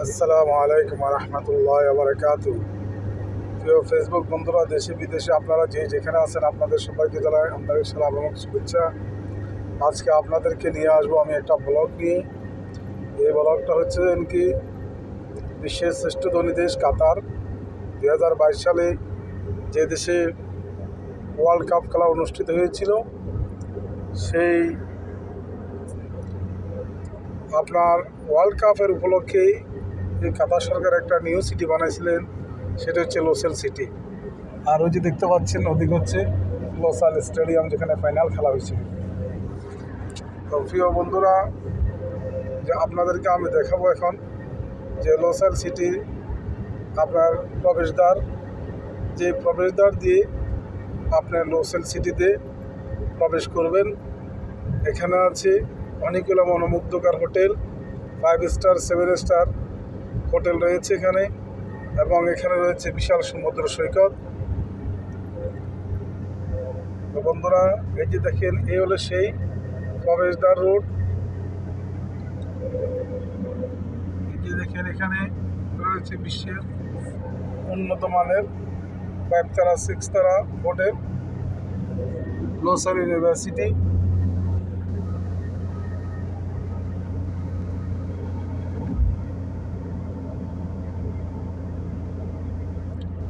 আসসালামু আলাইকুম রহমতুল্লাহ বারকাতু। প্রিয় ফেসবুক বন্ধুরা, দেশে বিদেশে আপনারা যেখানে আছেন, আপনাদের সবাইকে জানাই আন্তরিক সালাম এবং শুভেচ্ছা। আজকে আপনাদেরকে নিয়ে আসবো আমি একটা ব্লগ নিয়ে। এই ব্লগটা হচ্ছে কি, বিশ্বের শ্রেষ্ঠ ধনী দেশ কাতার 2022 সালে যে দেশে ওয়ার্ল্ড কাপ খেলা অনুষ্ঠিত হয়েছিল, সেই আপনার ওয়ার্ল্ড কাপের উপলক্ষেই এই কাতার সরকার একটা নিউ সিটি বানাইছিলেন, সেটা হচ্ছে লোসেল সিটি। আর ওই যে দেখতে পাচ্ছেন ওদিকে হচ্ছে লোসাল স্টেডিয়াম, যেখানে ফাইনাল খেলা হয়েছিল। তো প্রিয় বন্ধুরা, যে আপনাদেরকে আমি দেখাবো এখন যে লোসাল সিটি আপনার প্রবেশদ্বার, যে প্রবেশদ্বার দিয়ে আপনার লোসাল সিটিতে প্রবেশ করবেন। এখানে আছে অনেকগুলো মনোমুগ্ধকর হোটেল, 5 স্টার 7 স্টার হোটেল রয়েছে এখানে, এবং এখানে রয়েছে বিশাল সমুদ্র সৈকত। তো বন্ধুরা, এই যে দেখেন, এই হলো সেই প্রবেশদ্বার রোড। এই যে দেখেন, এখানে রয়েছে বিশ্বের উন্নত মানের 5 তারা 6 তারা হোটেল, লোসাল ইউনিভার্সিটি।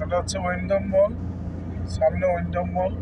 এটা হচ্ছে ওয়েন্ডম মল, সামনে ওয়েন্ডম মল।